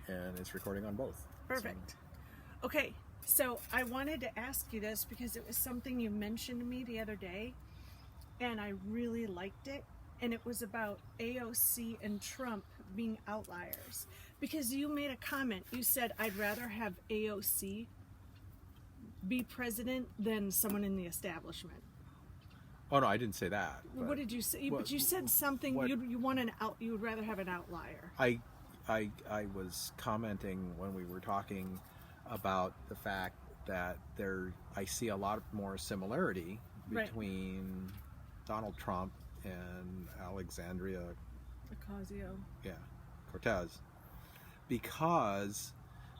and it's recording on both. Perfect. Okay, so I wanted to ask you this because it was something you mentioned to me the other day, and I really liked it. And it was about AOC and Trump being outliers. Because you made a comment. You said, I'd rather have AOC be president than someone in the establishment. Oh no, I didn't say that. What did you say? But you said something. You want you would rather have an outlier. I was commenting when we were talking about the fact that I see a lot more similarity between Donald Trump and Ocasio-Cortez, because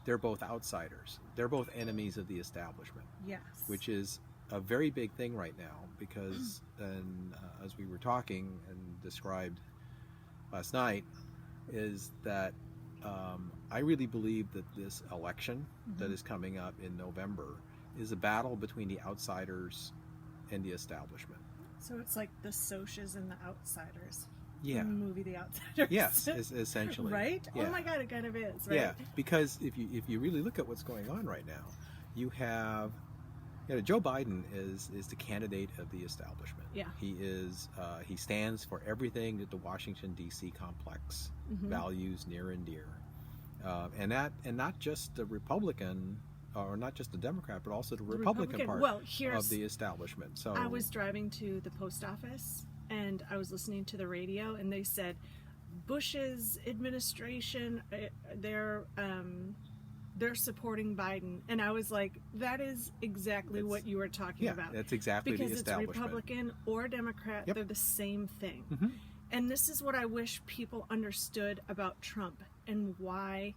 they're both outsiders. They're both enemies of the establishment. Yes. Which is a very big thing right now, because as we were talking and described last night, is that I really believe that this election that is coming up in November is a battle between the outsiders and the establishment. So it's like the Socias and the Outsiders. Yeah. The movie The Outsiders. Yes, essentially. Right? Yeah. Oh my God, it kind of is. Right? Yeah, because if you really look at what's going on right now, you have Joe Biden is the candidate of the establishment. Yeah. He stands for everything that the Washington D.C. complex values near and dear, and not just the Republican. Or not just the Democrat, but also the Republican part of the establishment. So I was driving to the post office and I was listening to the radio, and they said Bush's administration, they're supporting Biden, and I was like, that is exactly what you were talking about. That's exactly because the establishment. Because it's Republican or Democrat, they're the same thing. And this is what I wish people understood about Trump and why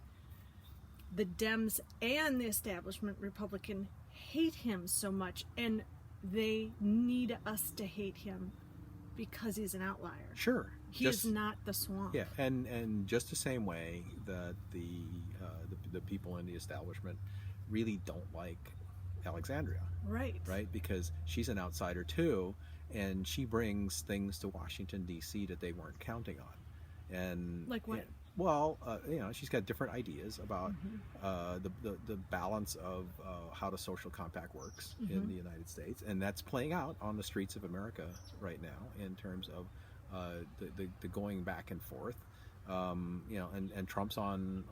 the Dems and the establishment Republican hate him so much, and they need us to hate him because he's an outlier. Sure. He is not the swamp. Yeah, and just the same way that the people in the establishment really don't like Alexandria. Right. Right? Because she's an outsider too, and she brings things to Washington D.C. that they weren't counting on. And like what? Well, she's got different ideas about the balance of how the social compact works in the United States, and that's playing out on the streets of America right now in terms of the going back and forth. And Trump's on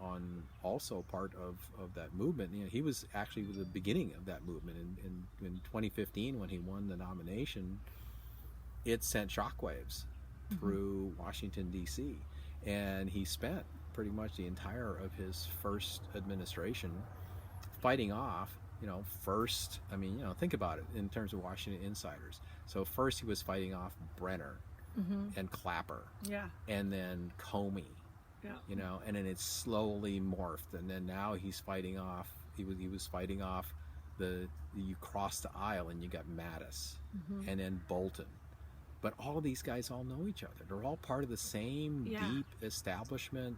also part of that movement. He was actually the beginning of that movement in 2015 when he won the nomination. It sent shockwaves through Washington D.C. And he spent pretty much the entire of his first administration fighting off, think about it in terms of Washington insiders. So first he was fighting off Brenner and Clapper, and then Comey, and then it slowly morphed, and then now he's fighting off. He was fighting off you cross the aisle and you got Mattis, and then Bolton. But all of these guys all know each other. They're all part of the same deep establishment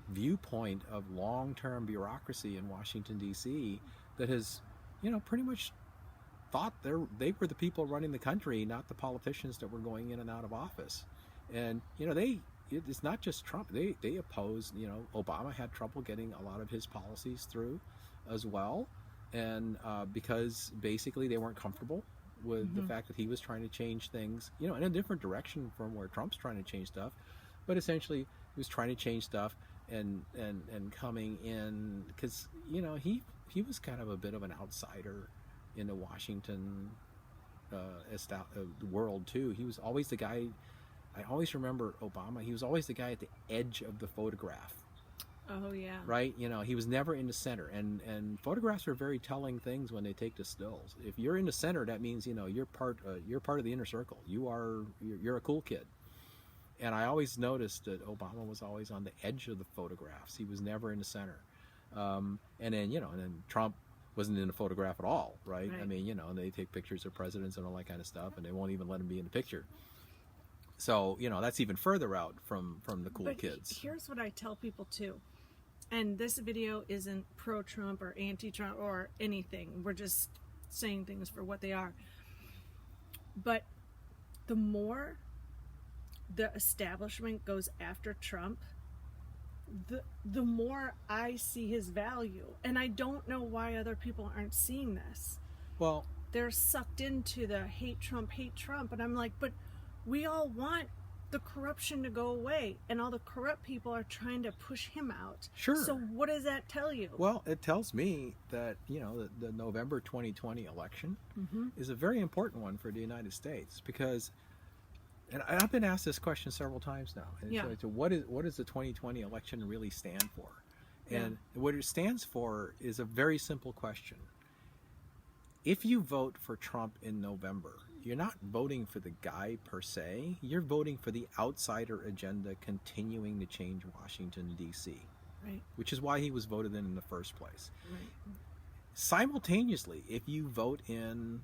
viewpoint of long-term bureaucracy in Washington, D.C. that has, pretty much thought they were the people running the country, not the politicians that were going in and out of office. And, it's not just Trump. They oppose, Obama had trouble getting a lot of his policies through as well. And because basically they weren't comfortable with the fact that he was trying to change things, in a different direction from where Trump's trying to change stuff. But essentially, he was trying to change stuff and coming in because, he was kind of a bit of an outsider in the Washington world, too. He was always the guy, I always remember Obama, he was always the guy at the edge of the photograph. Oh, yeah. Right? He was never in the center. And photographs are very telling things when they take the stills. If you're in the center, that means, you're part of the inner circle. You're a cool kid. And I always noticed that Obama was always on the edge of the photographs. He was never in the center. And then Trump wasn't in the photograph at all, right? I mean, they take pictures of presidents and all that kind of stuff, and they won't even let him be in the picture. So, that's even further out from the cool kids. Here's what I tell people, too. And this video isn't pro-Trump or anti-Trump or anything. We're just saying things for what they are. But the more the establishment goes after Trump, the more I see his value. And I don't know why other people aren't seeing this. Well, they're sucked into the hate Trump. And I'm like, but we all want the corruption to go away, and all the corrupt people are trying to push him out. Sure. So what does that tell you? Well, it tells me that, the November 2020 election is a very important one for the United States, because, and I've been asked this question several times now. And Yeah. so what does the 2020 election really stand for? And what it stands for is a very simple question. If you vote for Trump in November, you're not voting for the guy per se. You're voting for the outsider agenda continuing to change Washington, D.C., Right. which is why he was voted in the first place. Right. Simultaneously, if you vote in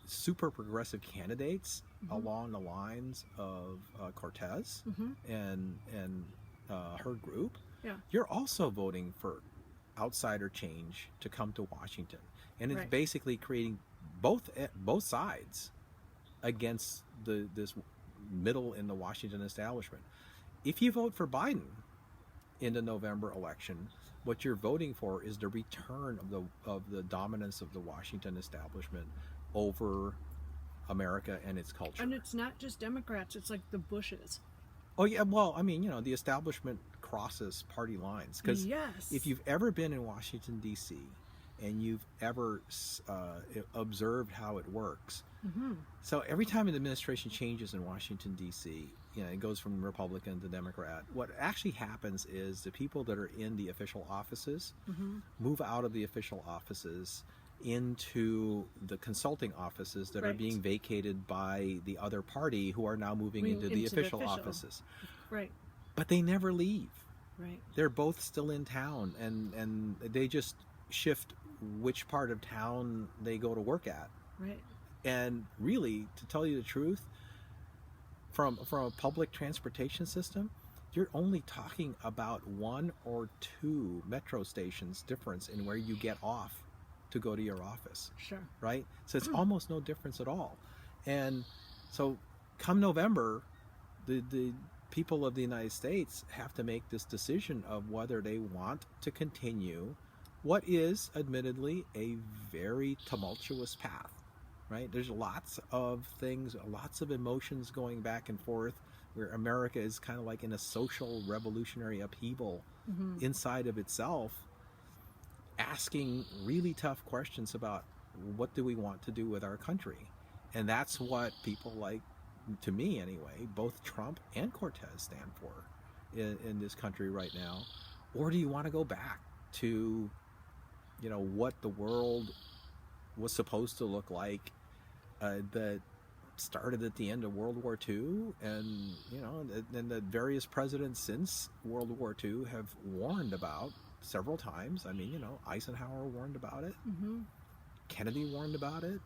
super progressive candidates along the lines of Cortez and her group, you're also voting for outsider change to come to Washington. And it's basically creating both sides against this middle in the Washington establishment. If you vote for Biden in the November election, what you're voting for is the return of the dominance of the Washington establishment over America and its culture. And it's not just Democrats, it's like the Bushes. Oh yeah, well, I mean, the establishment crosses party lines, because if you've ever been in Washington D.C. and you've ever observed how it works, so every time an administration changes in Washington D.C., it goes from Republican to Democrat. What actually happens is the people that are in the official offices move out of the official offices into the consulting offices that are being vacated by the other party, who are now moving into the official offices. Right. But they never leave. Right. They're both still in town, and they just shift which part of town they go to work at. Right. And really, to tell you the truth, from a public transportation system, you're only talking about 1 or 2 metro stations difference in where you get off to go to your office. Sure. Right? So it's almost no difference at all. And so come November, the people of the United States have to make this decision of whether they want to continue what is admittedly a very tumultuous path. Right? There's lots of things, lots of emotions going back and forth, where America is kind of like in a social revolutionary upheaval inside of itself, asking really tough questions about what do we want to do with our country. And that's what people like, to me anyway, both Trump and Cortez stand for in this country right now. Or do you want to go back to, what the world was supposed to look like that started at the end of World War II, and and the various presidents since World War II have warned about several times. I mean, Eisenhower warned about it, Kennedy warned about it,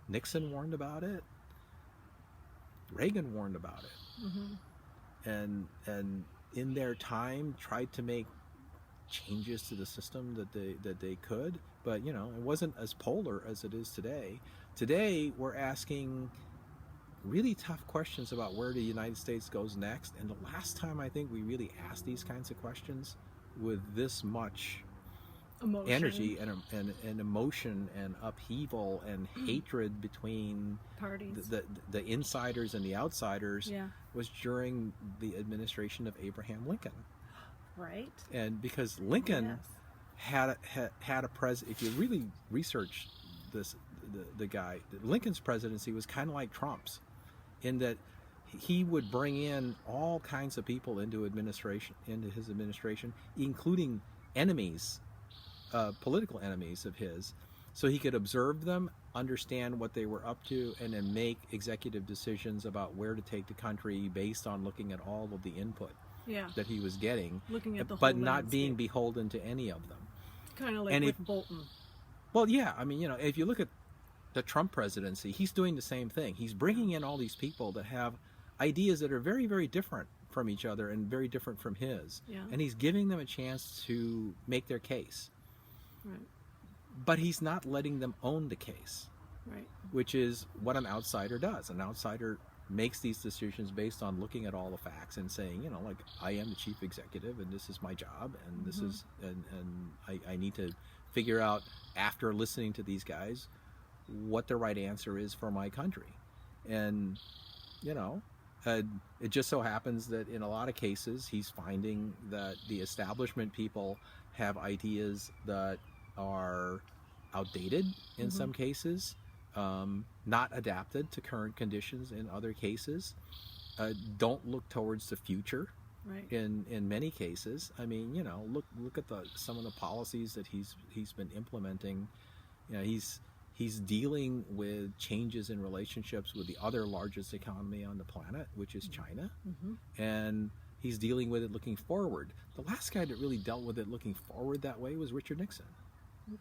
Nixon warned about it, Reagan warned about it, and in their time tried to make changes to the system that they could, but it wasn't as polar as it is today. Today, we're asking really tough questions about where the United States goes next. And the last time I think we really asked these kinds of questions with this much energy and emotion and upheaval and hatred between parties, the insiders and the outsiders, was during the administration of Abraham Lincoln. Right. And because Lincoln had a if you really research this, the guy, Lincoln's presidency was kind of like Trump's, in that he would bring in all kinds of people into his administration, including enemies, political enemies of his, so he could observe them, understand what they were up to, and then make executive decisions about where to take the country based on looking at all of the input that he was getting, looking at the but whole not landscape. Being beholden to any of them. Kind of like with Bolton. Well, yeah, I mean, if you look at the Trump presidency, he's doing the same thing. He's bringing in all these people that have ideas that are very, very different from each other and very different from his. Yeah. And he's giving them a chance to make their case. Right. But he's not letting them own the case. Right. Which is what an outsider does. An outsider makes these decisions based on looking at all the facts and saying, you know, like, I am the chief executive and this is my job and this is, and I need to figure out, after listening to these guys, what the right answer is for my country. And, you know, it just so happens that in a lot of cases, he's finding that the establishment people have ideas that are outdated in some cases, not adapted to current conditions in other cases, don't look towards the future. Right. In many cases. I mean, you know, look at some of the policies that he's been implementing. You know, he's dealing with changes in relationships with the other largest economy on the planet, which is China, and he's dealing with it looking forward. The last guy that really dealt with it looking forward that way was Richard Nixon,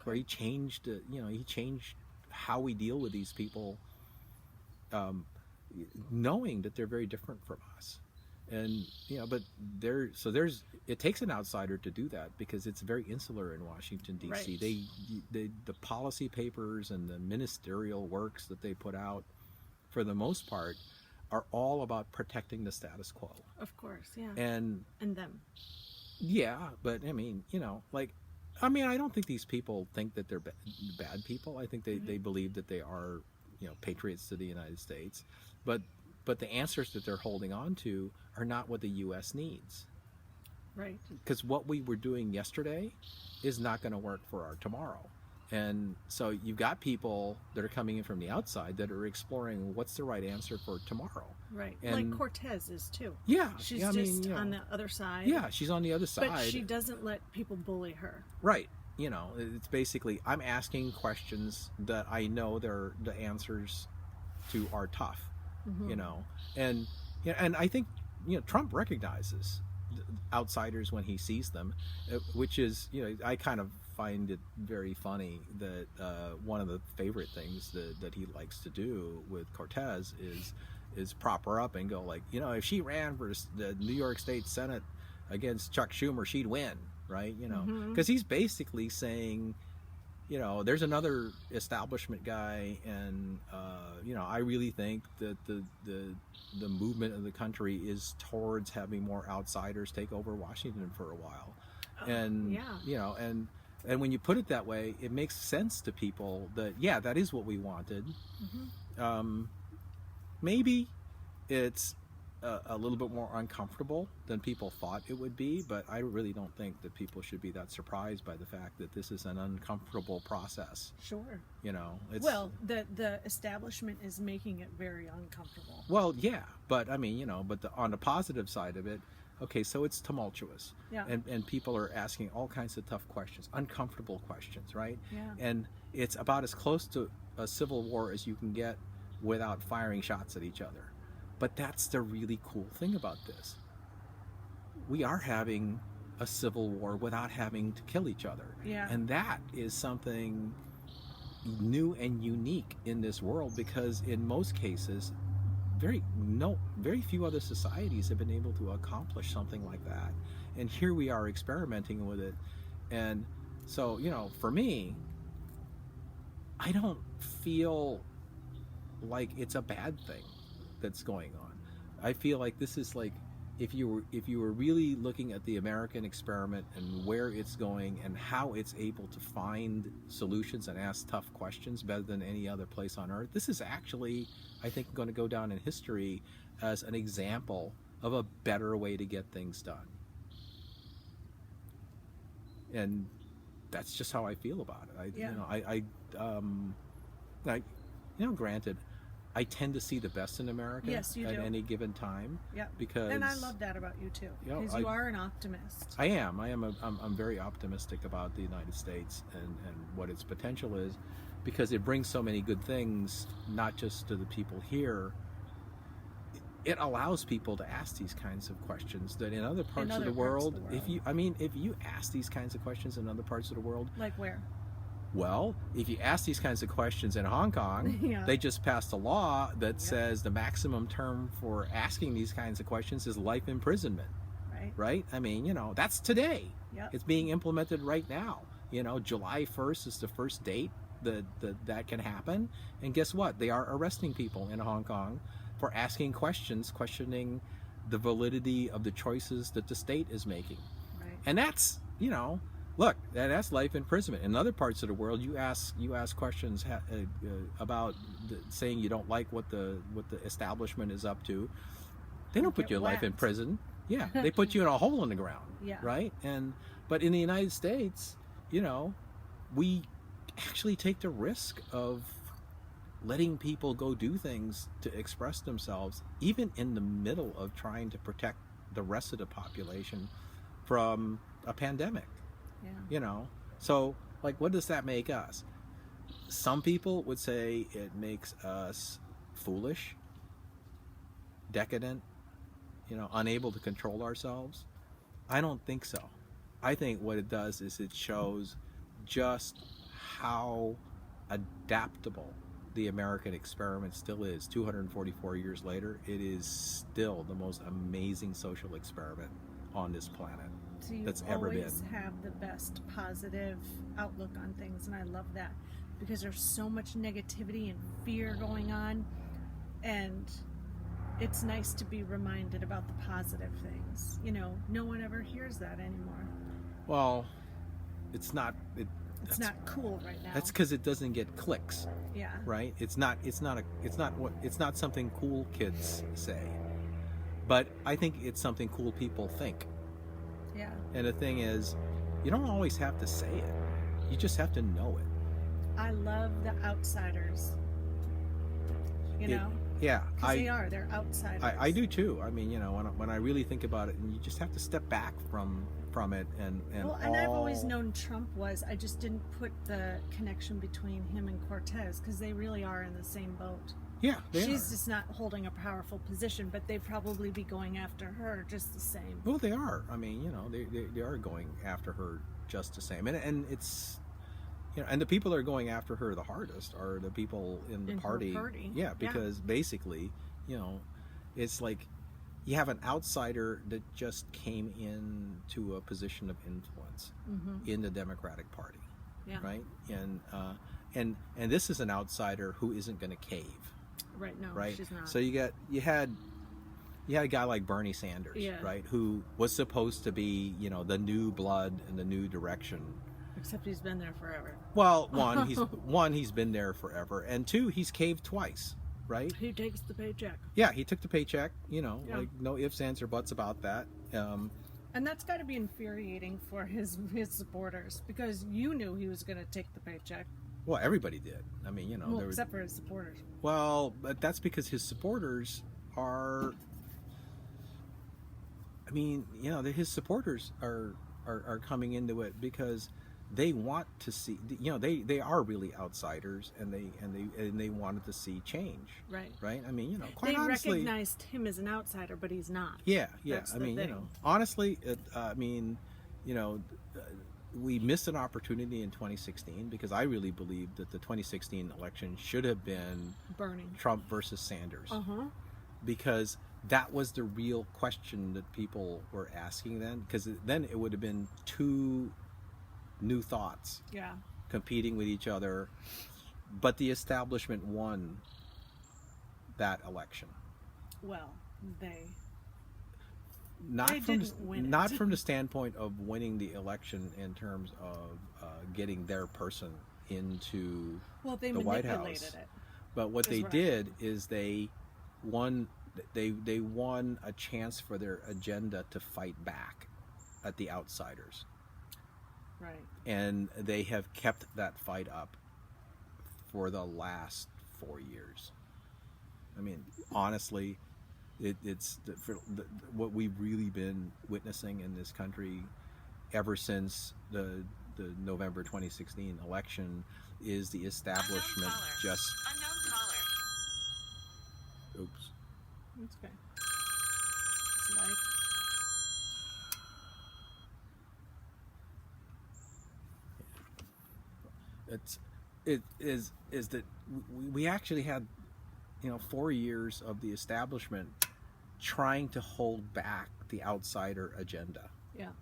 where he changed, he changed how we deal with these people, knowing that they're very different from us. And, you know, but it takes an outsider to do that, because it's very insular in Washington, D.C. Right. The policy papers and the ministerial works that they put out, for the most part, are all about protecting the status quo. Of course, yeah. And them. Yeah, but I mean, you know, like, I don't think these people think that they're bad people. I think they believe that they are, you know, patriots to the United States. But the answers that they're holding on to are not what the U.S. needs. Right. Because what we were doing yesterday is not going to work for our tomorrow. And so you've got people that are coming in from the outside that are exploring what's the right answer for tomorrow. Right. And, like Cortez is too. Yeah. She's yeah, just on the other side. Yeah, she's on the other side. But she doesn't let people bully her. Right. You know, it's basically, I'm asking questions that I know the answers to are tough. You know, and I think, you know, Trump recognizes outsiders when he sees them, which is, you know, I kind of find it very funny that one of the favorite things that he likes to do with Cortez is prop her up and go like, you know, if she ran for the New York State Senate against Chuck Schumer, she'd win, right? You know, because he's basically saying, you know, there's another establishment guy, and you know, I really think that the movement of the country is towards having more outsiders take over Washington for a while, and you know, and when you put it that way, it makes sense to people that that is what we wanted. Maybe it's a little bit more uncomfortable than people thought it would be, but I really don't think that people should be that surprised by the fact that this is an uncomfortable process. Sure. You know, the establishment is making it very uncomfortable. Well, yeah, but I mean, you know, but on the positive side of it, okay, so it's tumultuous, and people are asking all kinds of tough questions, uncomfortable questions, right? Yeah. And it's about as close to a civil war as you can get without firing shots at each other. But that's the really cool thing about this. We are having a civil war without having to kill each other. Yeah. And that is something new and unique in this world, because in most cases, very few other societies have been able to accomplish something like that. And here we are experimenting with it. And so, you know, for me, I don't feel like it's a bad thing that's going on. I feel like this is like, if you were really looking at the American experiment and where it's going and how it's able to find solutions and ask tough questions better than any other place on earth, this is actually, I think, going to go down in history as an example of a better way to get things done. And that's just how I feel about it. You know, granted, I tend to see the best in America at any given time. Yeah. Because, and I love that about you too. Because you are an optimist. I am. I'm very optimistic about the United States and what its potential is, because it brings so many good things, not just to the people here. It allows people to ask these kinds of questions that in other parts of the world, if you ask these kinds of questions in other parts of the world, like where? Well, if you ask these kinds of questions in Hong Kong, they just passed a law that says the maximum term for asking these kinds of questions is life imprisonment. Right? I mean, you know, that's today. It's being implemented right now. You know, July 1st is the first date that can happen. And guess what? They are arresting people in Hong Kong for asking questions, questioning the validity of the choices that the state is making. Right. And that's, look, that's life imprisonment. In other parts of the world, you ask questions about saying you don't like what the establishment is up to. They don't put you in life in prison. Yeah, they put you in a hole in the ground. Yeah. Right. But in the United States, we actually take the risk of letting people go do things to express themselves, even in the middle of trying to protect the rest of the population from a pandemic. Yeah. So like, what does that make us? Some people would say it makes us foolish, decadent, unable to control ourselves. I don't think so. I think what it does is it shows just how adaptable the American experiment still is. 244 years later, it is still the most amazing social experiment on this planet that's ever been. So you always have the best positive outlook on things, and I love that, because there's so much negativity and fear going on, and it's nice to be reminded about the positive things. No one ever hears that anymore. Well, it's not cool right now. That's because it doesn't get clicks. Yeah. Right? It's not something cool kids say. But I think it's something cool people think. Yeah. And the thing is, you don't always have to say it. You just have to know it. I love the outsiders. Yeah. Because they're outsiders. I do too. I mean, when I really think about it, and you just have to step back from it and I've always known Trump I just didn't put the connection between him and Cortez, because they really are in the same boat. Yeah, she's just not holding a powerful position, but they'd probably be going after her just the same. Well, they are. I mean, they are going after her just the same, and it's and the people that are going after her the hardest are the people in the party. Her party. Yeah, because basically, it's like you have an outsider that just came into a position of influence in the Democratic Party. Yeah. Right? And this is an outsider who isn't going to cave. Right, no, right? She's not. So you had a guy like Bernie Sanders, right, who was supposed to be, the new blood and the new direction. Except he's been there forever. Well, he's been there forever, and two, he's caved twice. Right? He takes the paycheck. Yeah, he took the paycheck, like no ifs, ands, or buts about that. And that's got to be infuriating for his supporters, because you knew he was going to take the paycheck. Well, everybody did. I mean, except for his supporters. Well, but that's because his supporters are. I mean, his supporters are coming into it because they want to see, they are really outsiders, and they wanted to see change. Right. I mean, quite honestly, they recognized him as an outsider, but he's not. Yeah. That's I mean, thing. Honestly, we missed an opportunity in 2016, because I really believe that the 2016 election should have been burning Trump versus Sanders, because that was the real question that people were asking then, because then it would have been two new thoughts competing with each other, but the establishment won that election. Well, not they from didn't win not it. from the standpoint of winning the election in terms of getting their person into they the White manipulated House. It. But what they did is they won a chance for their agenda to fight back at the outsiders. Right. And they have kept that fight up for the last 4 years. I mean, honestly, it's what we've really been witnessing in this country ever since the November 2016 election is the establishment just. Unknown caller. Oops. That's okay. It's life. It is that we actually had 4 years of the establishment trying to hold back the outsider agenda. Yeah.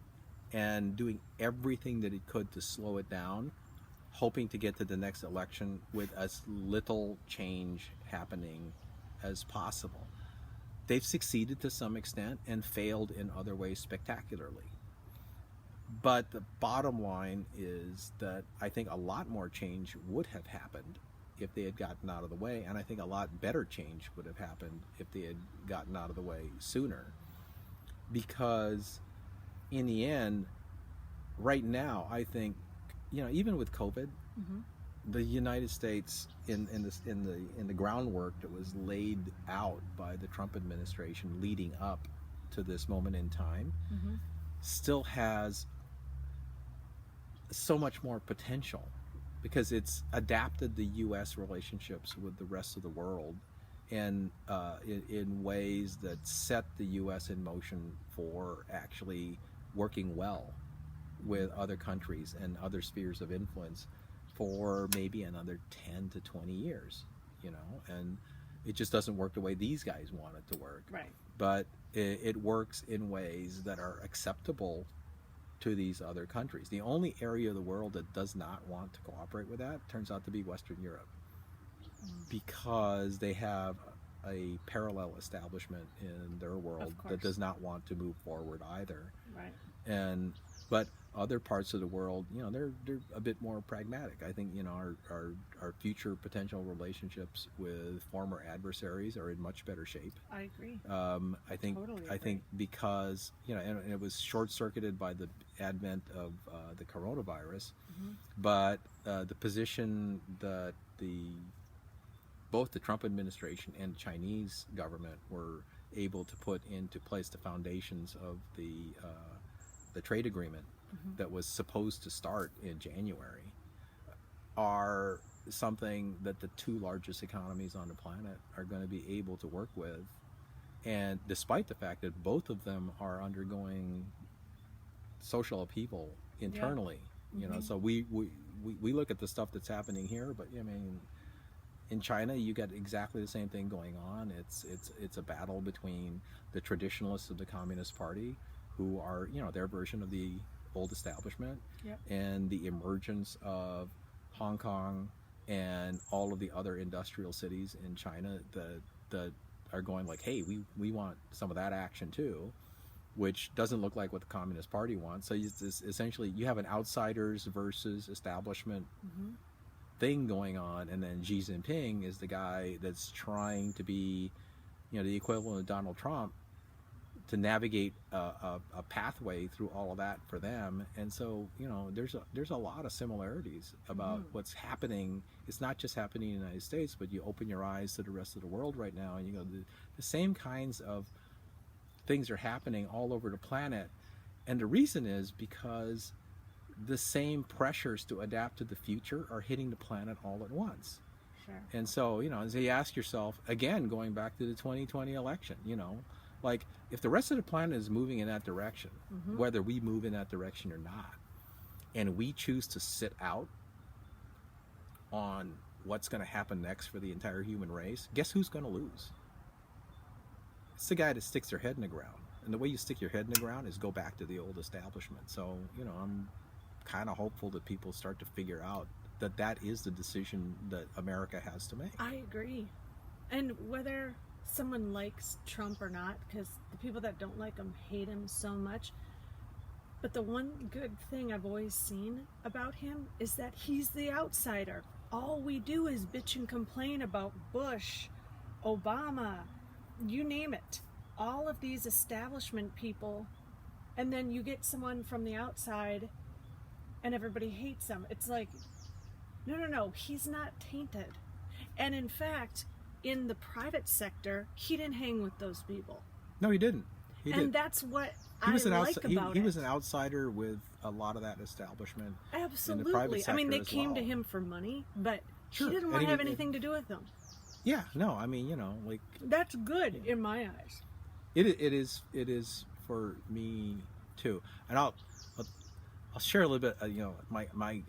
And doing everything that it could to slow it down, hoping to get to the next election with as little change happening as possible. they've succeeded to some extent and failed in other ways spectacularly. But the bottom line is that I think a lot more change would have happened if they had gotten out of the way, and I think a lot better change would have happened if they had gotten out of the way sooner. Because in the end, right now, I think, even with COVID, the United States in the groundwork that was laid out by the Trump administration leading up to this moment in time still has so much more potential, because it's adapted the U.S. relationships with the rest of the world and in ways that set the U.S. in motion for actually working well with other countries and other spheres of influence for maybe another 10 to 20 years, and it just doesn't work the way these guys want it to work. Right. But it works in ways that are acceptable to these other countries. The only area of the world that does not want to cooperate with that turns out to be Western Europe, because they have a parallel establishment in their world that does not want to move forward either. Right. But other parts of the world, they're a bit more pragmatic. I think our future potential relationships with former adversaries are in much better shape. I agree. I think Totally I think agree. because and it was short-circuited by the advent of the coronavirus, but the position that both the Trump administration and Chinese government were able to put into place the foundations of the trade agreement that was supposed to start in January are something that the two largest economies on the planet are going to be able to work with, and despite the fact that both of them are undergoing social upheaval internally, so we look at the stuff that's happening here, but in China, you got exactly the same thing going on. It's a battle between the traditionalists of the Communist Party, who are their version of the old establishment, and the emergence of Hong Kong and all of the other industrial cities in China that are going like, hey, we want some of that action too, which doesn't look like what the Communist Party wants. So essentially you have an outsiders versus establishment thing going on, and then Xi Jinping is the guy that's trying to be the equivalent of Donald Trump to navigate a pathway through all of that for them. And so there's a lot of similarities about what's happening. It's not just happening in the United States, but you open your eyes to the rest of the world right now, and you go, the same kinds of things are happening all over the planet. And the reason is because the same pressures to adapt to the future are hitting the planet all at once. Sure. And so as you ask yourself, again, going back to the 2020 election, like, if the rest of the planet is moving in that direction, whether we move in that direction or not, and we choose to sit out on what's going to happen next for the entire human race, guess who's going to lose? It's the guy that sticks their head in the ground. And the way you stick your head in the ground is go back to the old establishment. So, I'm kind of hopeful that people start to figure out that is the decision that America has to make. I agree. And whether someone likes Trump or not, because the people that don't like him hate him so much, but the one good thing I've always seen about him is that he's the outsider. All we do is bitch and complain about Bush, Obama, you name it, all of these establishment people, and then you get someone from the outside and everybody hates him. It's like, no, he's not tainted. And in fact, in the private sector, he didn't hang with those people. No, he didn't. And that's what he was like about it. He was an outsider with a lot of that establishment. Absolutely. In the private sector, I mean, they as came well. to him for money, but Sure. he didn't want to have anything to do with them. Yeah, no, I mean, like, that's good in my eyes. It is for me too. And I'll share a little bit. My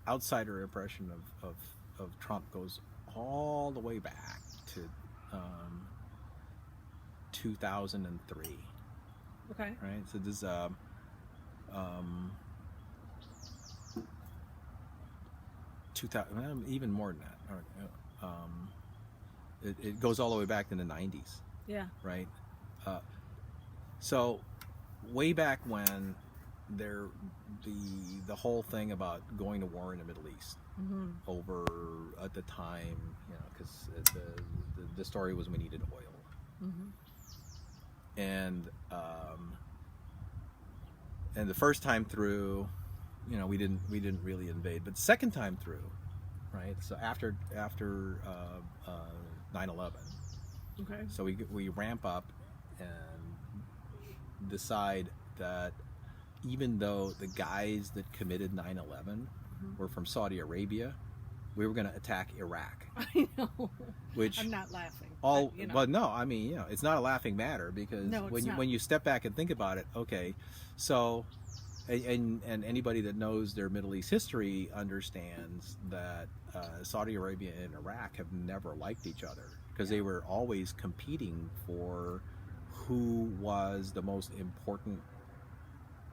outsider impression of Trump goes all the way back to 2003. Okay. Right. So this even more than that. It goes all the way back in the 90s. Yeah. right? So way back when the whole thing about going to war in the Middle East over at the time, because the story was we needed oil, and the first time through, we didn't really invade, but the second time through, right? So after 9/11, Okay. so we ramp up and decide that even though the guys that committed 9/11 were from Saudi Arabia, we were going to attack Iraq. I know. Which I'm not laughing. But no, I mean, it's not a laughing matter, because No, it's not. when you step back and think about it, okay, so and anybody that knows their Middle East history understands that Saudi Arabia and Iraq have never liked each other, because they were always competing for who was the most important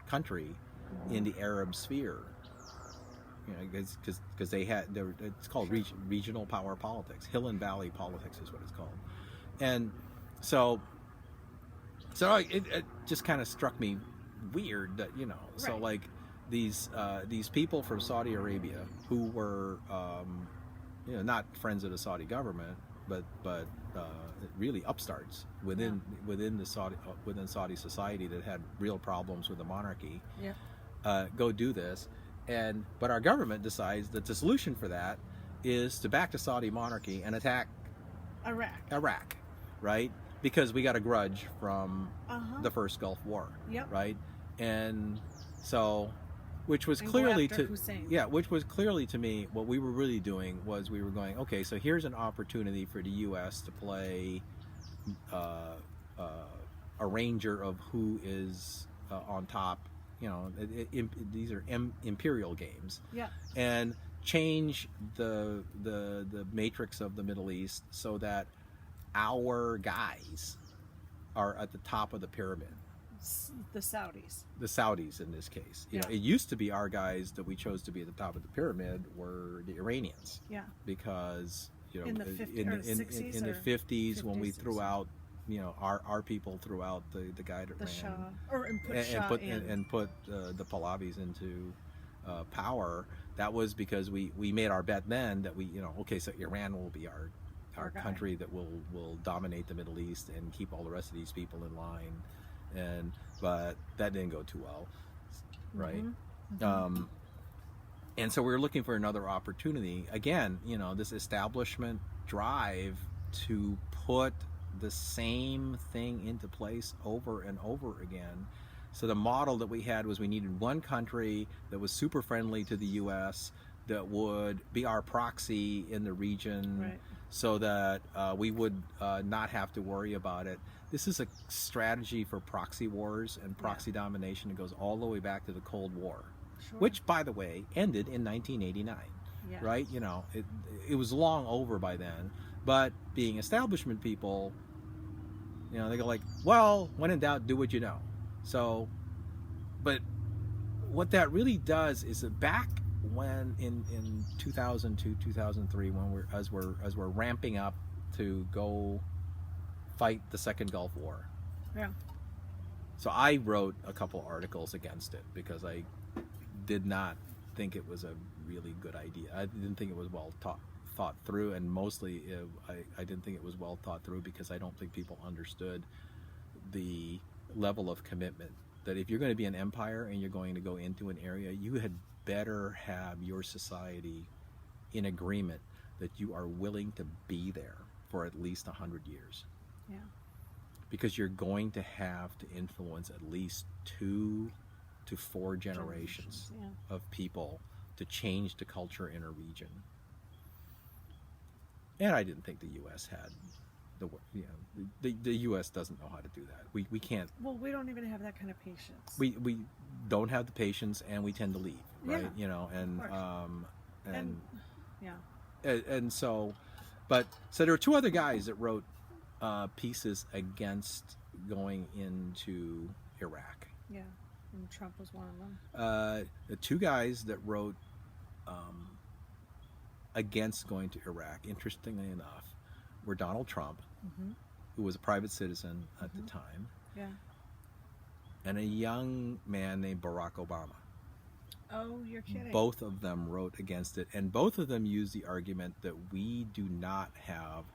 country in the Arab sphere. Because it's called regional power politics. Hill and Valley politics is what it's called. And so it just kind of struck me weird that, so Right. like these people from Saudi Arabia who were not friends of the Saudi government, but really upstarts within Saudi society that had real problems with the monarchy, go do this. But our government decides that the solution for that is to back the Saudi monarchy and attack Iraq, right? Because we got a grudge from the first Gulf War, right? And so, which was clearly to me, what we were really doing was we were going, okay, so here's an opportunity for the U.S. to play a ranger of who is on top. These are imperial games, and change the matrix of the Middle East so that our guys are at the top of the pyramid. The Saudis In this case, it used to be our guys that we chose to be at the top of the pyramid were the Iranians, because in the 50s when we threw out. Our people threw out the guy that ran put the Pahlavis into power. That was because we made our bet then that so Iran will be our country that will dominate the Middle East and keep all the rest of these people in line, but that didn't go too well, right? And so we were looking for another opportunity again. This establishment drive to put the same thing into place over and over again. So the model that we had was we needed one country that was super friendly to the U.S. that would be our proxy in the region, so that we would not have to worry about it. This is a strategy for proxy wars and proxy domination. It goes all the way back to the Cold War, which, by the way, ended in 1989, right? It was long over by then. But being establishment people, they go like, well, when in doubt, do what you know. So, but what that really does is that back when in 2002, 2003, when as we're ramping up to go fight the second Gulf War. So I wrote a couple articles against it because I did not think it was a really good idea. I didn't think it was well thought through, and mostly I didn't think it was well thought through because I don't think people understood the level of commitment that if you're going to be an empire and you're going to go into an area, you had better have your society in agreement that you are willing to be there for at least 100 years. Because you're going to have to influence at least 2 to 4 generations of people to change the culture in a region. And I didn't think the U.S. had the U.S. doesn't know how to do that. We can't. Well, we don't even have that kind of patience. We don't have the patience, and we tend to leave, right? And so, so there were 2 other guys that wrote pieces against going into Iraq. And Trump was one of them. The 2 guys that wrote against going to Iraq, interestingly enough, were Donald Trump, who was a private citizen at the time, Yeah. and a young man named Barack Obama. Oh, you're kidding. Both of them wrote against it, and both of them used the argument that we do not have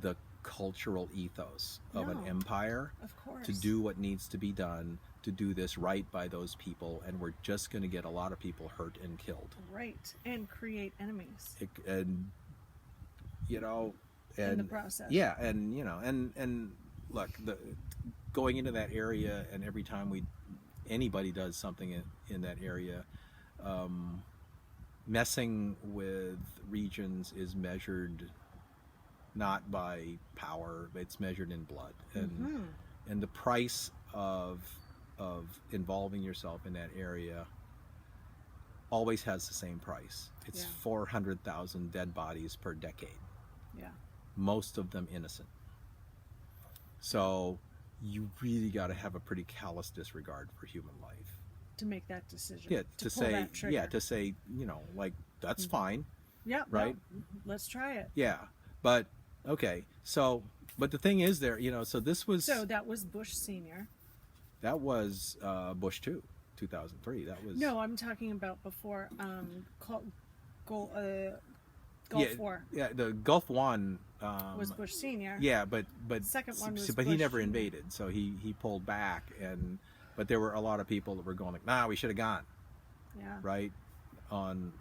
the cultural ethos of an No, empire of course. to do what needs to be done to do this right by those people, and we're just going to get a lot of people hurt and killed. Right, and create enemies And you know, and in the process. yeah, and you know, and look, going into that area, and every time anybody does something in that area, messing with regions is measured not by power, it's measured in blood, and the price of involving yourself in that area always has the same price. It's 400,000 dead bodies per decade. Yeah. Most of them innocent. So you really got to have a pretty callous disregard for human life. To make that decision. Yeah, to pull that trigger. to say, you know, like, that's fine. Yeah. Right? No, let's try it. Yeah. But okay. So, but the thing is there, you know, so this was So that was Bush Senior. that was Bush 2, 2003. That was No, I'm talking about before Gulf War Yeah, the Gulf One was Bush Senior. Yeah, but Second one was but he Bush never Jr. invaded, so he pulled back, but there were a lot of people that were going like, nah, we should have gone, Yeah. right, on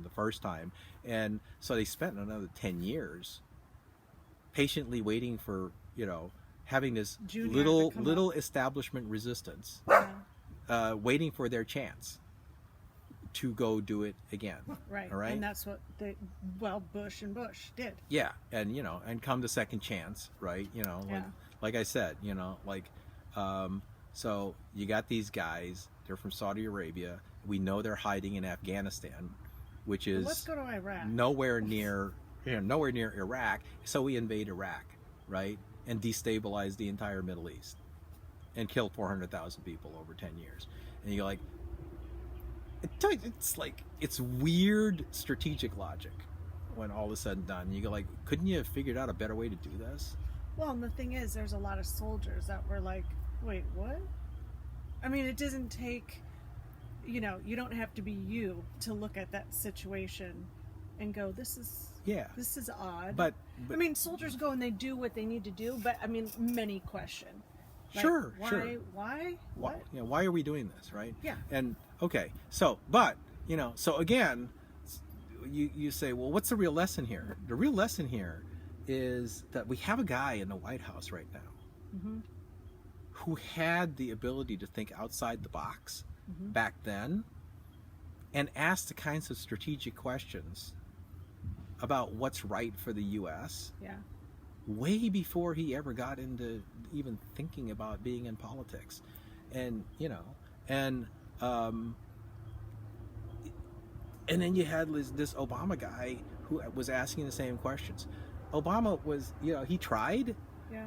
the first time, and so they spent another 10 years patiently waiting for, you know, having this Junior to come little establishment resistance, Yeah. waiting for their chance to go do it again. Right. All right. And that's what Bush and Bush did. Yeah, and you know, and come the second chance, right? You know, like I said, you know, like, so you got these guys. They're from Saudi Arabia. We know they're hiding in Afghanistan, which is Let's go to Iraq. nowhere near Iraq. So we invade Iraq, right, and destabilize the entire Middle East, and kill 400,000 people over 10 years. And you're like, it's like, it's weird strategic logic when all is said and done. You go like, couldn't you have figured out a better way to do this? Well, and the thing is, there's a lot of soldiers that were like, wait, what? I mean, it doesn't take, you know, you don't have to be you to look at that situation and go, this is odd. But I mean, soldiers go and they do what they need to do, but I mean, many question. Like, sure. Why? What? You know, why are we doing this, right? Yeah. And okay, so, but, you know, so again, you say, well, what's the real lesson here? The real lesson here is that we have a guy in the White House right now who had the ability to think outside the box back then and ask the kinds of strategic questions about what's right for the U.S. Yeah. way before he ever got into even thinking about being in politics. And, you know, and then you had this Obama guy who was asking the same questions. Obama was, you know, he tried,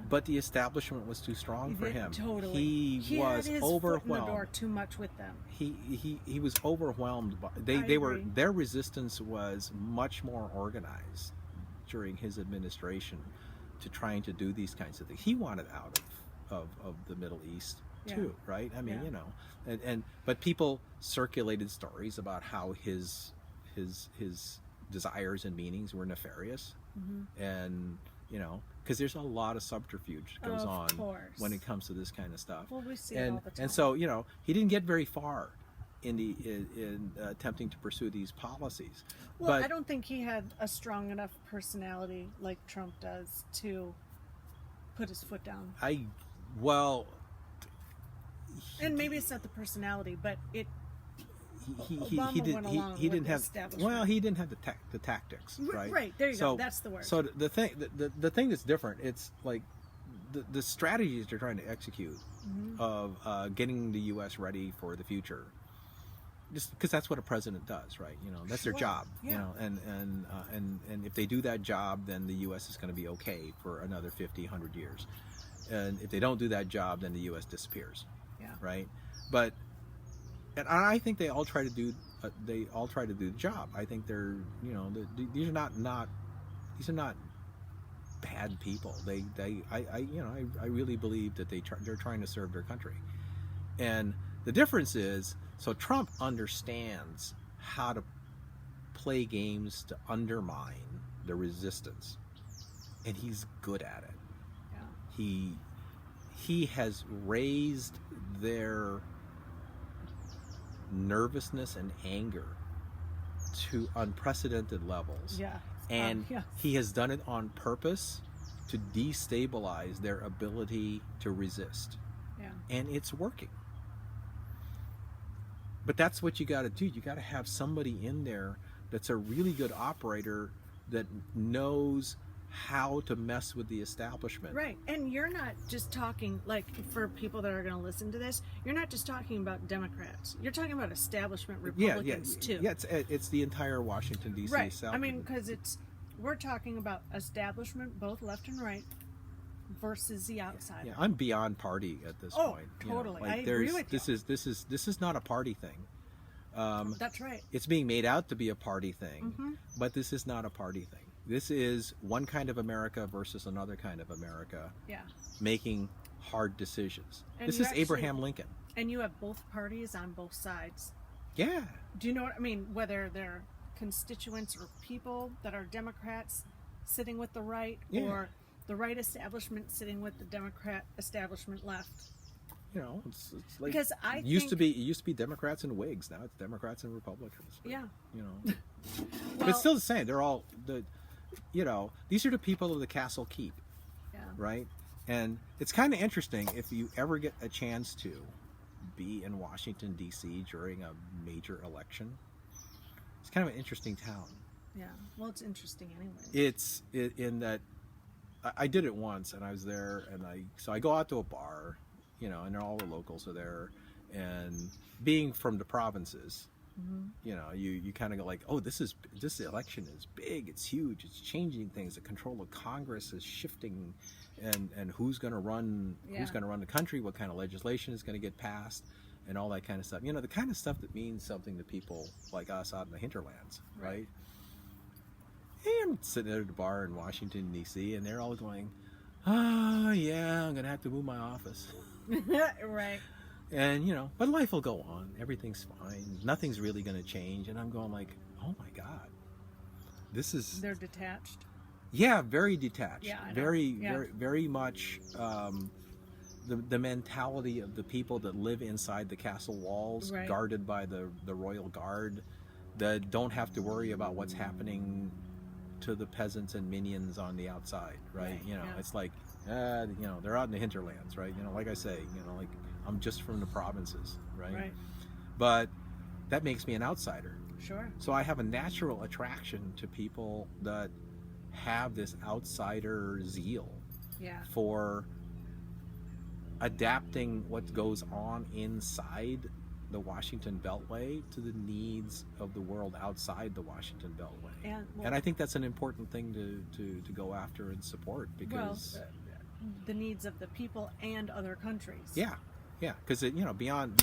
but the establishment was too strong for him. Totally. He was had his overwhelmed. foot in the door too much with them. He was overwhelmed by, their resistance was much more organized during his administration to trying to do these kinds of things. He wanted out of the Middle East too, right? I mean, you know, but people circulated stories about how his desires and meanings were nefarious, and you know, because there's a lot of subterfuge that goes on when it comes to this kind of stuff. Well, we see it all the time. And so, you know, he didn't get very far in attempting to pursue these policies. Well, but I don't think he had a strong enough personality like Trump does to put his foot down. And maybe it's not the personality, but it. He didn't have the tactics, right? Right, there you go. That's the word. So the thing that's different, it's like the strategies they're trying to execute of getting the U.S. ready for the future, just because that's what a president does, right? You know, that's their job. Yeah. You know, and if they do that job, then the U.S. is going to be okay for another 50, 100 years, and if they don't do that job, then the U.S. disappears. Yeah. Right, and I think they all try to do the job. I think they're, you know, these are not bad people. I really believe that they're trying to serve their country. And the difference is, so Trump understands how to play games to undermine the resistance, and he's good at it. Yeah. He has raised their nervousness and anger to unprecedented levels. Yeah. And yeah. he has done it on purpose to destabilize their ability to resist. Yeah. And it's working. But that's what you got to do. You got to have somebody in there that's a really good operator that knows how to mess with the establishment. Right. And you're not just talking, like, for people that are going to listen to this, you're not just talking about Democrats. You're talking about establishment Republicans, too. Yeah, it's the entire Washington, D.C. Right. South. I mean, because we're talking about establishment, both left and right, versus the outsider. Yeah, I'm beyond party at this point. Totally. Like, I agree with you. This is not a party thing. That's right. It's being made out to be a party thing, but this is not a party thing. This is one kind of America versus another kind of America. Yeah. Making hard decisions. And this you is actually- Abraham Lincoln. And you have both parties on both sides. Yeah. Do you know what I mean? Whether they're constituents or people that are Democrats sitting with the right, or the right establishment sitting with the Democrat establishment left. You know, it's like Because it used to be Democrats and Whigs. Now it's Democrats and Republicans. But, Yeah. You know, but it's still the same. They're all these are the people of the castle keep, Yeah. right? And it's kind of interesting if you ever get a chance to be in Washington D.C. during a major election. It's kind of an interesting town. Yeah. Well, it's interesting anyway. It's in that I did it once, and I was there, and I go out to a bar, and all the locals are there, and being from the provinces, you kind of go like, oh, this election is big, it's huge, it's changing things, the control of Congress is shifting, and who's going to run the country, what kind of legislation is going to get passed, and all that kind of stuff. The kind of stuff that means something to people like us out in the hinterlands, right? And I'm sitting at a bar in Washington, D.C., and they're all going, oh, yeah, I'm going to have to move my office. Right. And, but life will go on. Everything's fine. Nothing's really going to change. And I'm going like, oh, my God. They're detached. Yeah, very detached. Yeah, I know. Very much the mentality of the people that live inside the castle walls, right, guarded by the royal guard, that don't have to worry about what's happening to the peasants and minions on the outside, right? It's like, they're out in the hinterlands, right? Like I say, like I'm just from the provinces, right? But that makes me an outsider. Sure. So I have a natural attraction to people that have this outsider zeal for adapting what goes on inside the Washington Beltway to the needs of the world outside the Washington Beltway. And I think that's an important thing to go after and support, because the needs of the people and other countries. Yeah, because beyond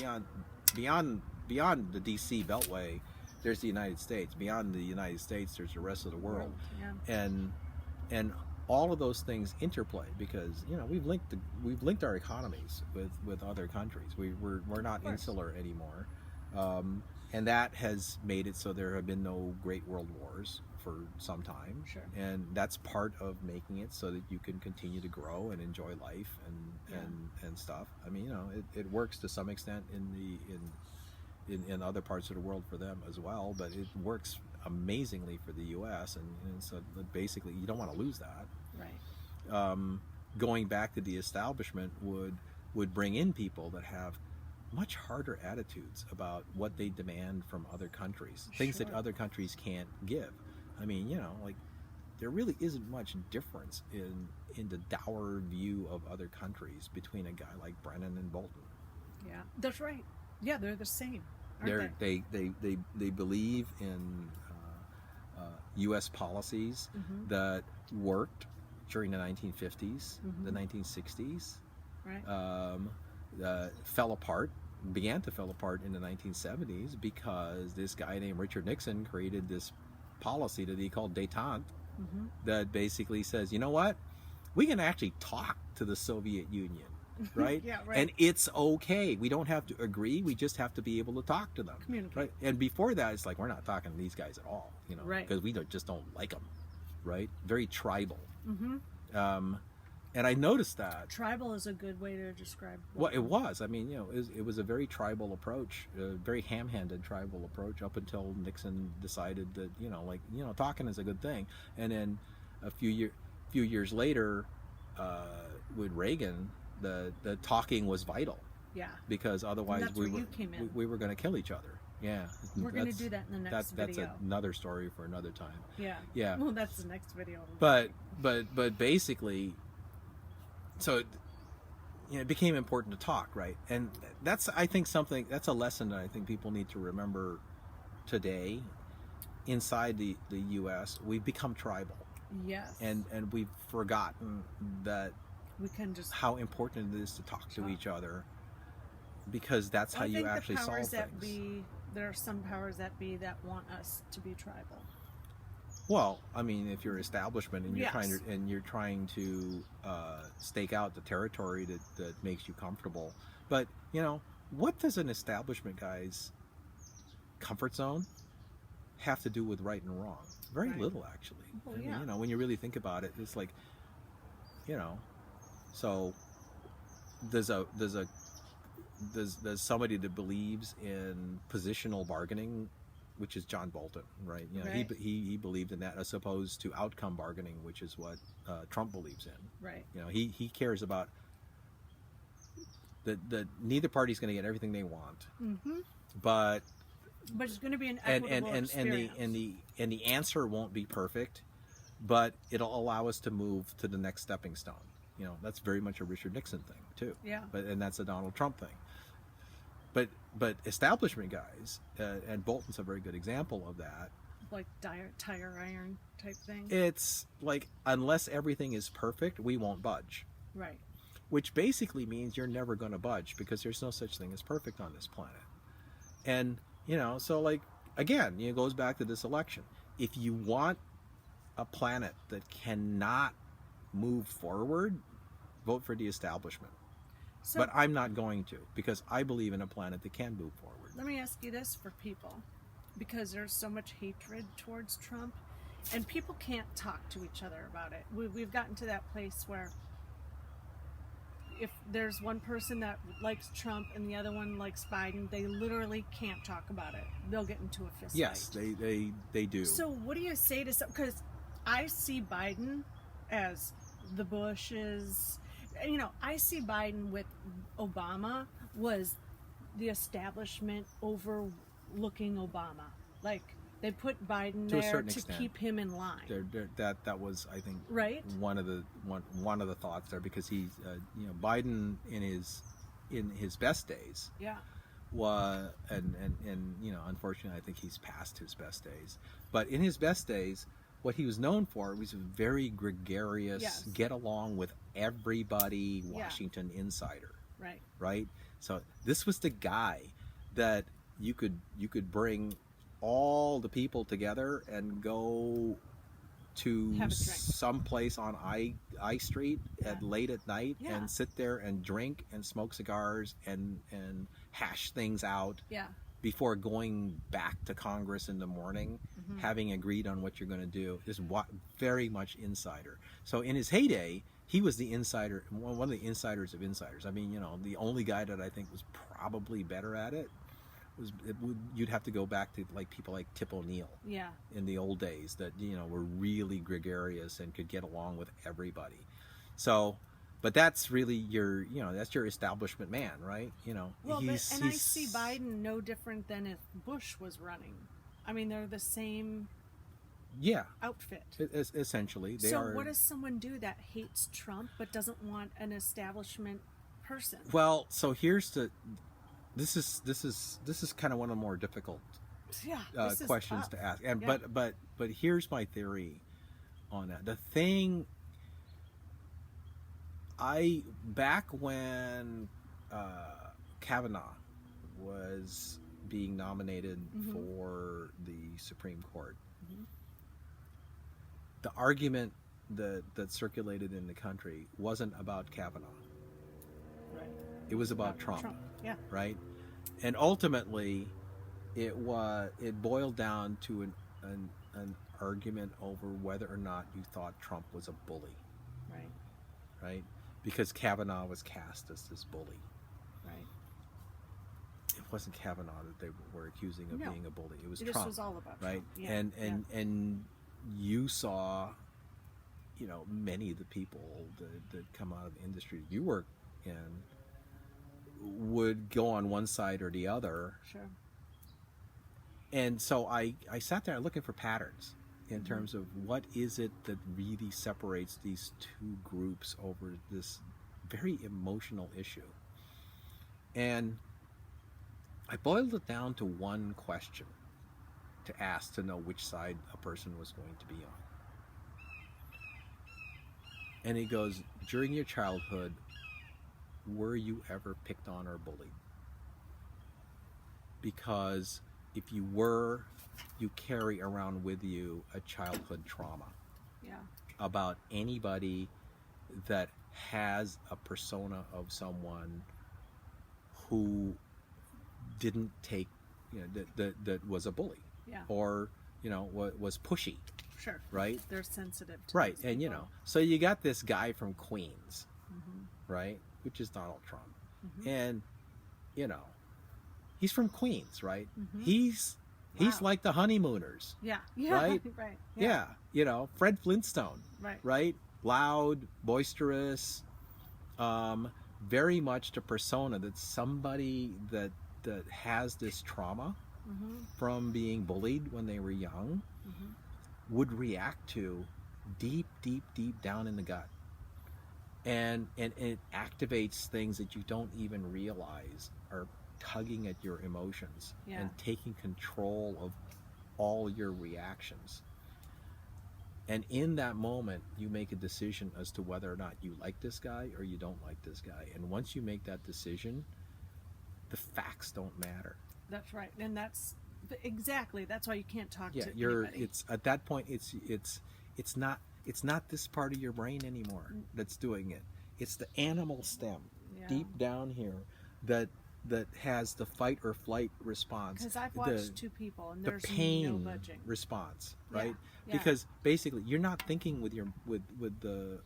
the D.C. Beltway, there's the United States. Beyond the United States, there's the rest of the world. Yeah. And all of those things interplay, because we've linked our economies with other countries. We're not insular anymore, and that has made it so there have been no great world wars for some time. Sure. And that's part of making it so that you can continue to grow and enjoy life and stuff. I mean, it works to some extent in other parts of the world for them as well, but it works amazingly for the U.S. and so basically you don't want to lose that. Right. Going back to the establishment would bring in people that have much harder attitudes about what they demand from other countries, things that other countries can't give. I mean, like there really isn't much difference in the dour view of other countries between a guy like Brennan and Bolton. Yeah, that's right. Yeah, they're the same. They believe in U.S. policies that worked during the 1950s, the 1960s, right? Began to fall apart in the 1970s because this guy named Richard Nixon created this policy that he called détente, that basically says, you know what, we can actually talk to the Soviet Union, right? Yeah, right. And it's okay. We don't have to agree. We just have to be able to talk to them, Communicate. right? And before that, it's like we're not talking to these guys at all, Right. because we just don't like them, right? Very tribal. Mm-hmm. And I noticed that. Tribal is a good way to describe. Well, it was. I mean, it was a very tribal approach, a very ham-handed tribal approach up until Nixon decided that, talking is a good thing. And then a few years later, with Reagan, the talking was vital. Yeah. Because otherwise that's where you came in. we were going to kill each other. Yeah. We're going to do that in the next that's video. another story for another time. Yeah. Yeah. Well, that's the next video. But basically, so it became important to talk, right? And that's, I think, that's a lesson that I think people need to remember today. Inside the U.S., we've become tribal. Yes. And we've forgotten that we can just how important it is to talk to each other, because that's how you actually solve things. There are some powers that be that want us to be tribal. Well, I mean, if you're establishment and you're Yes. trying to stake out the territory that makes you comfortable, but what does an establishment guy's comfort zone have to do with right and wrong? Very Right. little, actually. Well, I mean, yeah. when you really think about it, it's like, so there's somebody that believes in positional bargaining, which is John Bolton, right? Right. He believed in that, as opposed to outcome bargaining, which is what Trump believes in. Right. He cares about that neither party's going to get everything they want, Mm-hmm. but it's going to be an equitable experience. and the answer won't be perfect, but it'll allow us to move to the next stepping stone. That's very much a Richard Nixon thing too. Yeah. And that's a Donald Trump thing. But establishment guys, and Bolton's a very good example of that. Like tire iron type thing. It's like, unless everything is perfect, we won't budge. Right. Which basically means you're never going to budge, because there's no such thing as perfect on this planet. And so, like, again, it goes back to this election. If you want a planet that cannot move forward, vote for the establishment. So, But I'm not going to, because I believe in a planet that can move forward. let me ask you this for people, because there's so much hatred towards Trump, and people can't talk to each other about it. We've gotten to that place where if there's one person that likes Trump and the other one likes Biden, they literally can't talk about it. They'll get into a fist Yes, fight. they do. So what do you say to some? Because I see Biden as the Bushes. I see Biden with Obama was the establishment overlooking Obama. Like, they put Biden To a there certain to extent. keep him in line. That was, I think, Right? one of the thoughts there, because he's Biden in his best days Yeah. was, and unfortunately I think he's past his best days, but in his best days, what he was known for was a very gregarious, Yes. get along with everybody Washington insider, Right. right? So this was the guy that you could bring all the people together and go to Have a drink. some place on I Street at late at night Yeah. and sit there and drink and smoke cigars and hash things out Yeah. before going back to Congress in the morning, Mm-hmm. having agreed on what you're going to do. Is very much insider. So in his heyday, he was the insider, one of the insiders of insiders. I mean, the only guy that I think was probably better at it you'd have to go back to people like Tip O'Neill Yeah. in the old days that were really gregarious and could get along with everybody. So, but that's really that's your establishment man, right? Well, I see Biden no different than if Bush was running. I mean, they're the same outfit. Essentially, they So are. what does someone do that hates Trump but doesn't want an establishment person? Well, so this is kind of one of the more difficult This is questions tough. to ask. And Yeah. but here's my theory on that. The thing, back when Kavanaugh was being nominated Mm-hmm. for the Supreme Court, the argument that circulated in the country wasn't about Kavanaugh. Right. It was about Trump. Yeah. Right? And ultimately, it boiled down to an argument over whether or not you thought Trump was a bully. Right. Right? Because Kavanaugh was cast as this bully. Right. It wasn't Kavanaugh that they were accusing of being a bully. It was This Trump. was all about right? Trump. Yeah. And you saw, many of the people that come out of the industry you work in would go on one side or the other. Sure. And so I sat there looking for patterns in terms of what is it that really separates these two groups over this very emotional issue. And I boiled it down to one question to ask to know which side a person was going to be on. And he goes, during your childhood, were you ever picked on or bullied? Because if you were, you carry around with you a childhood trauma. Yeah. About anybody that has a persona of someone who didn't take, that was a bully. Yeah. Or, was pushy. Sure. Right? They're sensitive to right. those And, people. so you got this guy from Queens, Mm-hmm. right? Which is Donald Trump. Mm-hmm. And, he's from Queens, right? Mm-hmm. He's like the honeymooners. Yeah. Yeah. Right? Right. Yeah. Fred Flintstone. Right. Right? Loud, boisterous, very much the persona that somebody that has this trauma from being bullied when they were young would react to deep, deep, deep down in the gut. And it activates things that you don't even realize are tugging at your emotions and taking control of all your reactions. And in that moment, you make a decision as to whether or not you like this guy or you don't like this guy. And once you make that decision, the facts don't matter. That's right. And that's why you can't talk to anybody. It's at that point it's not this part of your brain anymore that's doing it. It's the animal stem deep down here that has the fight or flight response. Because I've watched two people and there's the pain no budging response, right? Yeah. Because basically you're not thinking with the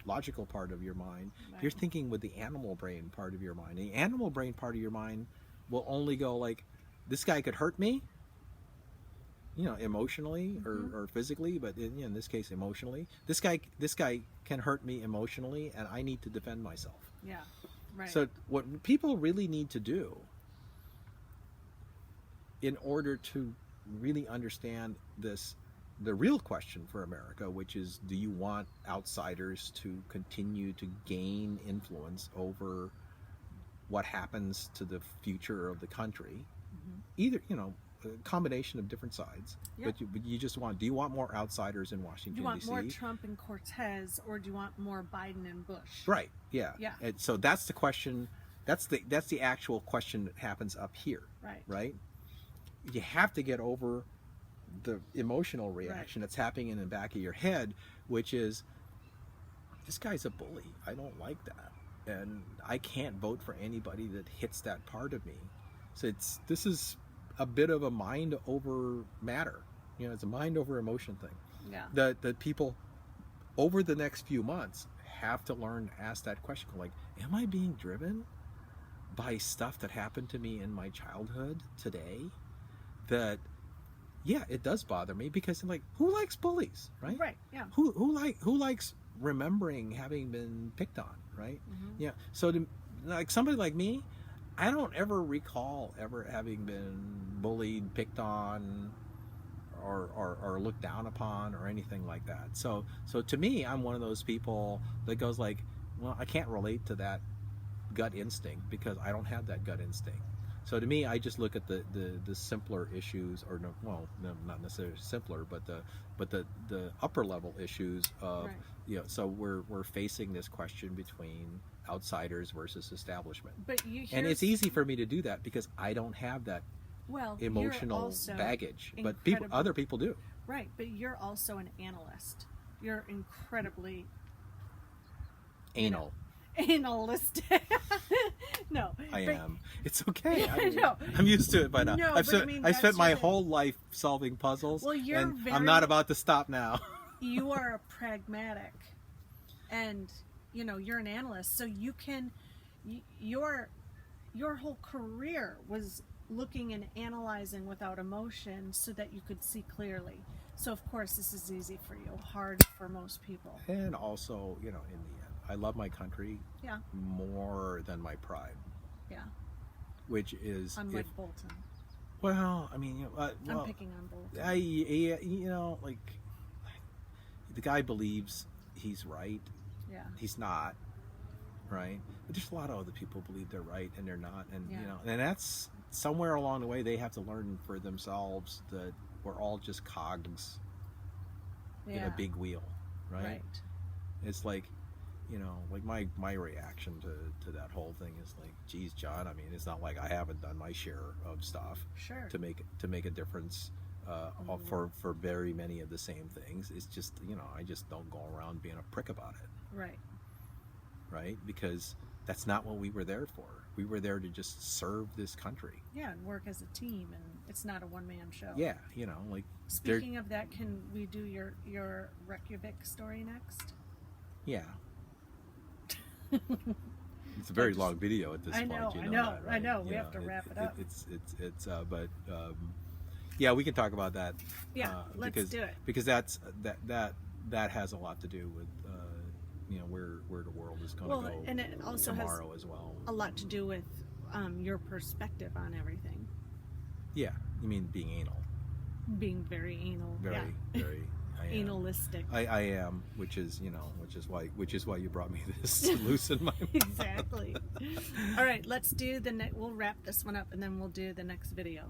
logical part of your mind. Right. You're thinking with the animal brain part of your mind. The animal brain part of your mind will only go like, this guy could hurt me, emotionally or physically, but in this case emotionally. This guy can hurt me emotionally, and I need to defend myself. Yeah. Right. So what people really need to do in order to really understand the real question for America, which is, do you want outsiders to continue to gain influence over what happens to the future of the country? Either, a combination of different sides, but you just do you want more outsiders in Washington, D.C.? Do you want more Trump and Cortez, or do you want more Biden and Bush? Right. Yeah. Yeah. And so that's the question. That's the actual question that happens up here. Right. Right. You have to get over the emotional reaction that's happening in the back of your head, which is, this guy's a bully. I don't like that, and I can't vote for anybody that hits that part of me. So this is a bit of a mind over matter. It's a mind over emotion thing. Yeah. That people over the next few months have to learn to ask that question, like, am I being driven by stuff that happened to me in my childhood today? That, it does bother me, because like, who likes bullies, right? Right. Yeah. Who likes remembering having been picked on, right? Yeah. So like somebody like me, I don't ever recall ever having been bullied, picked on, or looked down upon, or anything like that. So to me, I'm one of those people that goes like, well, I can't relate to that gut instinct because I don't have that gut instinct. So to me, I just look at the simpler issues, or not necessarily simpler, but the upper level issues of so we're facing this question between outsiders versus establishment. And it's easy for me to do that because I don't have that emotional baggage, but other people do. Right, but you're also an analyst. You're incredibly Anal. analistic. No, I am. It's okay. No. I'm used to it by now. No, I've but I spent, mean, I've spent that's my what it- whole life solving puzzles, Well, you're and very- I'm not about to stop now. You are a pragmatic, and you're an analyst, so you can your whole career was looking and analyzing without emotion so that you could see clearly. So of course this is easy for you, hard for most people. And also, in the end, I love my country Yeah. more than my pride, Yeah. which is Unlike Bolton. well, I mean, I'm picking on Bolton. like the guy believes he's right. Yeah. He's not, right? But there's a lot of other people believe they're right and they're not, and Yeah. and that's somewhere along the way they have to learn for themselves that we're all just cogs in Yeah. a big wheel, right? Right. It's like, like my reaction to that whole thing is like, geez, John, I mean, it's not like I haven't done my share of stuff Sure. to make a difference for very many of the same things. It's just, I just don't go around being a prick about it, Right. right? Because that's not what we were there for. We were there to just serve this country. Yeah, and work as a team, and it's not a one-man show. Yeah, like Speaking of that, can we do your Reykjavik story next? yeah. It's a very long video at this point. I That, know. right? We have to wrap it up. But yeah, we can talk about that. Yeah, let's because, do it. Because that has a lot to do with where the world is going to go and it also tomorrow has as well. a lot to do with your perspective on everything. Yeah, you mean being anal? Being very anal. Very, yeah. very. I am. Analistic. I am, which is why you brought me this to loosen my mouth. Exactly. All right, let's do we'll wrap this one up and then we'll do the next video.